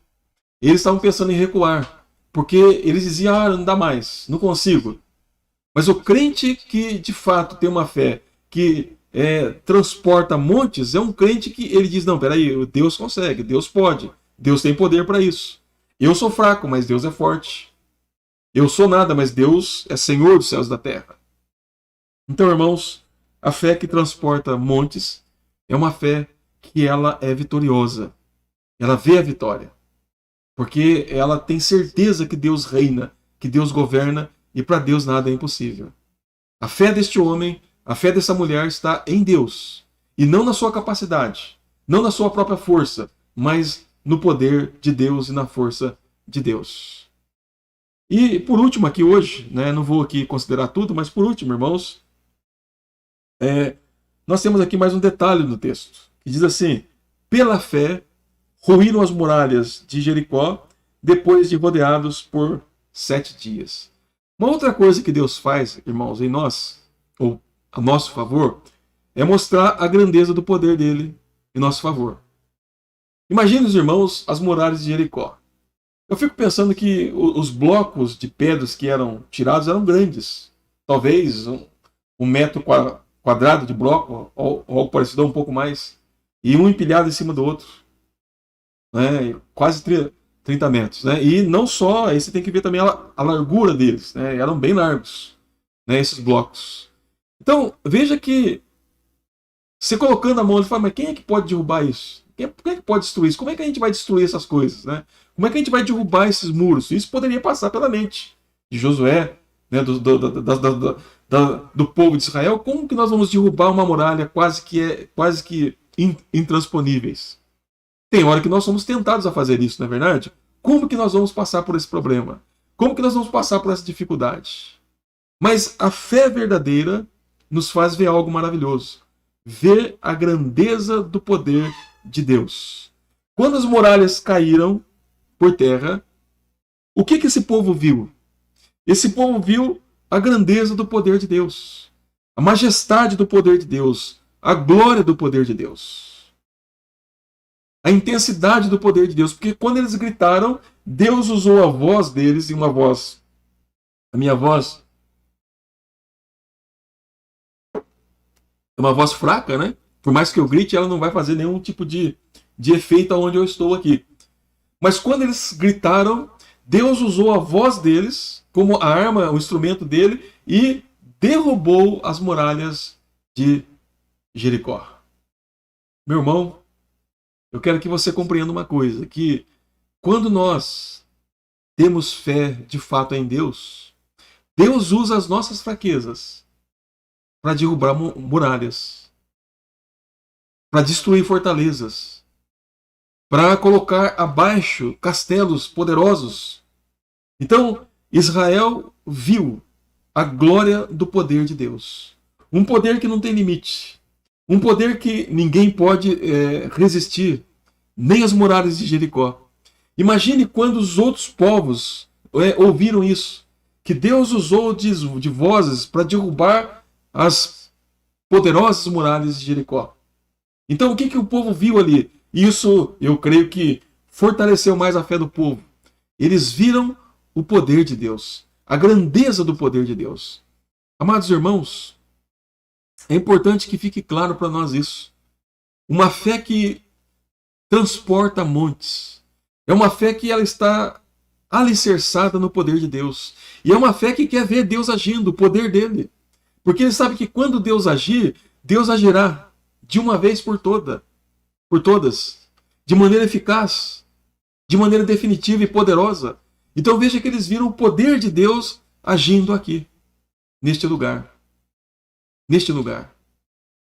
Eles estavam pensando em recuar. Porque eles diziam, não dá mais, não consigo. Mas o crente que de fato tem uma fé que transporta montes, é um crente que ele diz, não, peraí, Deus consegue, Deus pode, Deus tem poder para isso. Eu sou fraco, mas Deus é forte. Eu sou nada, mas Deus é Senhor dos céus e da terra. Então, irmãos, a fé que transporta montes é uma fé que ela é vitoriosa. Ela vê a vitória. Porque ela tem certeza que Deus reina, que Deus governa, e para Deus nada é impossível. A fé deste homem, a fé dessa mulher está em Deus. E não na sua capacidade, não na sua própria força, mas no poder de Deus e na força de Deus. E por último aqui hoje, não vou aqui considerar tudo, mas por último, irmãos, nós temos aqui mais um detalhe no texto, que diz assim, pela fé, ruíram as muralhas de Jericó, depois de rodeados por 7 dias. Uma outra coisa que Deus faz, irmãos, em nós, ou a nosso favor, é mostrar a grandeza do poder dele em nosso favor. Imagine, os irmãos, as muralhas de Jericó. Eu fico pensando que os blocos de pedras que eram tirados eram grandes. Talvez um metro quadrado de bloco, ou algo parecido, um pouco mais. E um empilhado em cima do outro. Quase 30 metros. E não só, aí você tem que ver também a largura deles. Eram bem largos, esses blocos. Então, veja que você colocando a mão, ele fala, mas quem é que pode derrubar isso? Quem é que pode destruir isso? Como é que a gente vai destruir essas coisas? Como é que a gente vai derrubar esses muros? Isso poderia passar pela mente de Josué, do povo de Israel. Como que nós vamos derrubar uma muralha quase que intransponíveis? Tem hora que nós somos tentados a fazer isso, não é verdade? Como que nós vamos passar por esse problema? Como que nós vamos passar por essa dificuldade? Mas a fé verdadeira nos faz ver algo maravilhoso. Ver a grandeza do poder de Deus. Quando as muralhas caíram por terra, o que esse povo viu? Esse povo viu a grandeza do poder de Deus. A majestade do poder de Deus. A glória do poder de Deus. a intensidade do poder de Deus. Porque quando eles gritaram, Deus usou a voz deles, e a minha voz é uma voz fraca, né? Por mais que eu grite, ela não vai fazer nenhum tipo de efeito aonde eu estou aqui. Mas quando eles gritaram, Deus usou a voz deles como a arma, o instrumento dele, e derrubou as muralhas de Jericó. Meu irmão, eu quero que você compreenda uma coisa, que quando nós temos fé de fato em Deus, Deus usa as nossas fraquezas para derrubar muralhas, para destruir fortalezas, para colocar abaixo castelos poderosos. Então, Israel viu a glória do poder de Deus. Um poder que não tem limite. Um poder que ninguém pode resistir, nem as muralhas de Jericó. Imagine quando os outros povos ouviram isso, que Deus usou de vozes para derrubar as poderosas muralhas de Jericó. Então o que o povo viu ali? Isso, eu creio que fortaleceu mais a fé do povo. Eles viram o poder de Deus, a grandeza do poder de Deus. Amados irmãos, é importante que fique claro para nós isso. Uma fé que transporta montes. É uma fé que ela está alicerçada no poder de Deus. E é uma fé que quer ver Deus agindo, o poder dele. Porque ele sabe que quando Deus agir, Deus agirá de uma vez por todas, de maneira eficaz, de maneira definitiva e poderosa. Então veja que eles viram o poder de Deus agindo aqui, neste lugar. Neste lugar.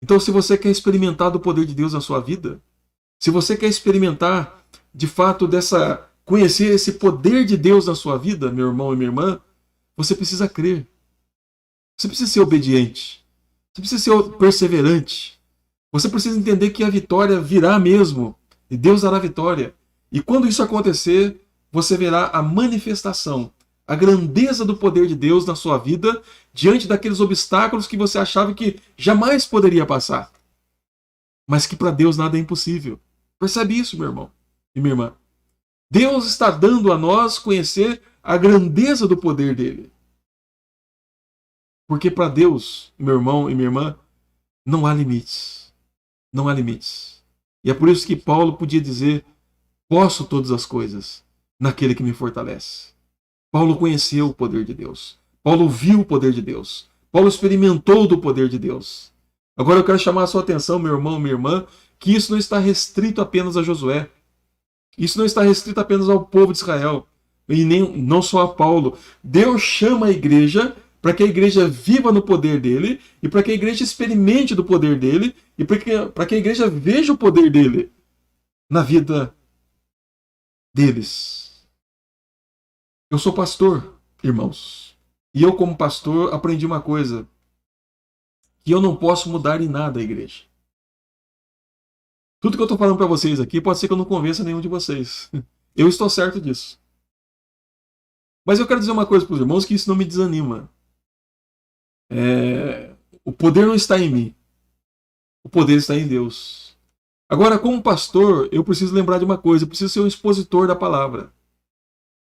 Então, se você quer experimentar do poder de Deus na sua vida, se você quer experimentar, de fato, conhecer esse poder de Deus na sua vida, meu irmão e minha irmã, você precisa crer. Você precisa ser obediente. Você precisa ser perseverante. Você precisa entender que a vitória virá mesmo. E Deus dará vitória. E quando isso acontecer, você verá a manifestação, a grandeza do poder de Deus na sua vida, diante daqueles obstáculos que você achava que jamais poderia passar. Mas que para Deus nada é impossível. Percebe isso, meu irmão e minha irmã? Deus está dando a nós conhecer a grandeza do poder dele. Porque para Deus, meu irmão e minha irmã, não há limites. Não há limites. E é por isso que Paulo podia dizer: posso todas as coisas naquele que me fortalece. Paulo conheceu o poder de Deus. Paulo viu o poder de Deus. Paulo experimentou do poder de Deus. Agora eu quero chamar a sua atenção, meu irmão, minha irmã, que isso não está restrito apenas a Josué. Isso não está restrito apenas ao povo de Israel. E não só a Paulo. Deus chama a igreja para que a igreja viva no poder dele e para que a igreja experimente do poder dele e para que a igreja veja o poder dele na vida deles. Eu sou pastor, irmãos. E eu, como pastor, aprendi uma coisa: que eu não posso mudar em nada a igreja. Tudo que eu estou falando para vocês aqui pode ser que eu não convença nenhum de vocês. Eu estou certo disso. Mas eu quero dizer uma coisa para os irmãos, que isso não me desanima. O poder não está em mim. O poder está em Deus. Agora, como pastor, eu preciso lembrar de uma coisa: eu preciso ser um expositor da palavra.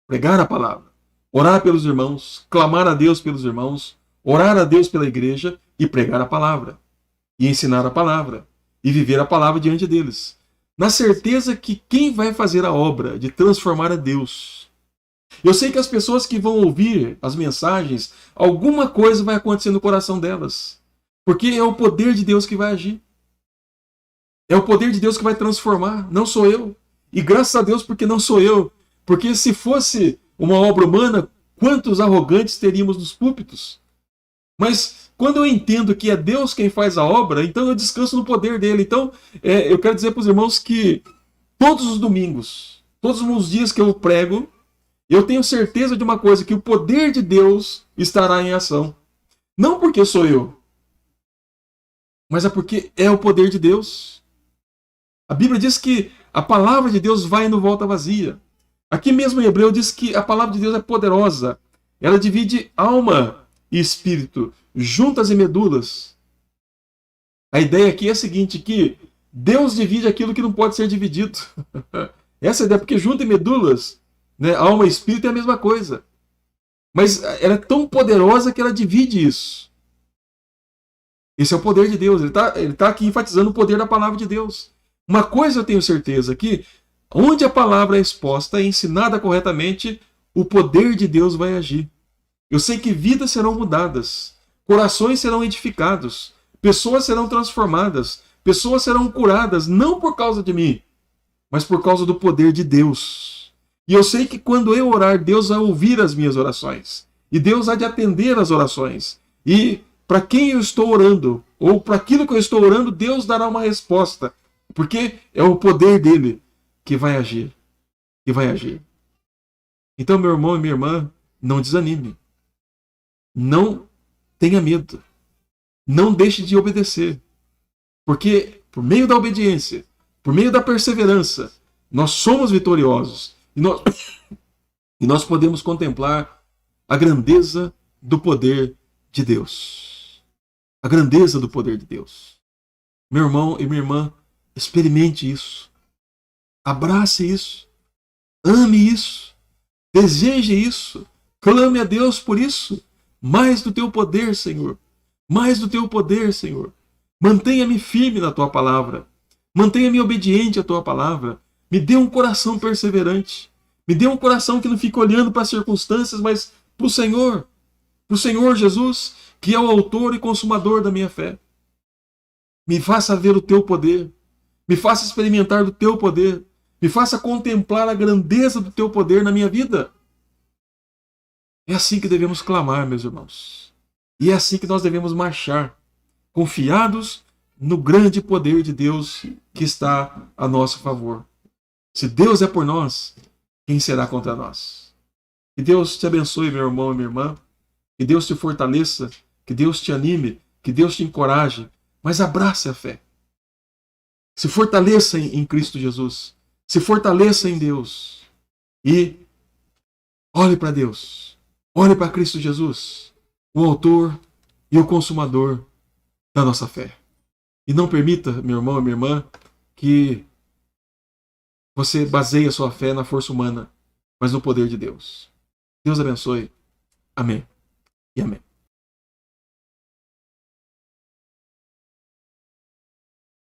Pregar a palavra. Orar pelos irmãos. Clamar a Deus pelos irmãos. Orar a Deus pela igreja e pregar a palavra. E ensinar a palavra. E viver a palavra diante deles. Na certeza que quem vai fazer a obra de transformar é Deus. Eu sei que as pessoas que vão ouvir as mensagens, alguma coisa vai acontecer no coração delas. Porque é o poder de Deus que vai agir. É o poder de Deus que vai transformar. Não sou eu. E graças a Deus porque não sou eu. Porque se fosse uma obra humana, quantos arrogantes teríamos nos púlpitos? Mas quando eu entendo que é Deus quem faz a obra, então eu descanso no poder dele. Então eu quero dizer para os irmãos que todos os domingos, todos os dias que eu prego, eu tenho certeza de uma coisa: que o poder de Deus estará em ação. Não porque sou eu, mas é porque é o poder de Deus. A Bíblia diz que a palavra de Deus vai e não volta vazia. Aqui mesmo em Hebreu diz que a palavra de Deus é poderosa. Ela divide alma e espírito, juntas e medulas. A ideia aqui é a seguinte: que Deus divide aquilo que não pode ser dividido. Essa é a ideia, porque junto em medulas, né, alma e espírito é a mesma coisa. Mas ela é tão poderosa que ela divide isso. Esse é o poder de Deus. Ele tá aqui enfatizando o poder da palavra de Deus. Uma coisa eu tenho certeza que, onde a palavra é exposta e ensinada corretamente, o poder de Deus vai agir. Eu sei que vidas serão mudadas, corações serão edificados, pessoas serão transformadas, pessoas serão curadas, não por causa de mim, mas por causa do poder de Deus. E eu sei que quando eu orar, Deus vai ouvir as minhas orações. E Deus há de atender as orações. E para quem eu estou orando, ou para aquilo que eu estou orando, Deus dará uma resposta. Porque é o poder dele que vai agir. Que vai agir. Então, meu irmão e minha irmã, não desanime. Não tenha medo. Não deixe de obedecer. Porque por meio da obediência, por meio da perseverança, nós somos vitoriosos. E nós podemos contemplar a grandeza do poder de Deus. A grandeza do poder de Deus. Meu irmão e minha irmã, experimente isso. Abrace isso. Ame isso. Deseje isso. Clame a Deus por isso. Mais do teu poder, Senhor. Mais do teu poder, Senhor. Mantenha-me firme na tua palavra. Mantenha-me obediente à tua palavra. Me dê um coração perseverante. Me dê um coração que não fique olhando para as circunstâncias, mas para o Senhor. Para o Senhor Jesus, que é o autor e consumador da minha fé. Me faça ver o teu poder. Me faça experimentar do teu poder. Me faça contemplar a grandeza do teu poder na minha vida. É assim que devemos clamar, meus irmãos. E é assim que nós devemos marchar, confiados no grande poder de Deus que está a nosso favor. Se Deus é por nós, quem será contra nós? Que Deus te abençoe, meu irmão e minha irmã. Que Deus te fortaleça. Que Deus te anime. Que Deus te encoraje. Mas abrace a fé. Se fortaleça em Cristo Jesus. Se fortaleça em Deus. E olhe para Deus. Olhe para Cristo Jesus, o autor e o consumador da nossa fé. E não permita, meu irmão e minha irmã, que você baseie a sua fé na força humana, mas no poder de Deus. Deus abençoe. Amém e amém.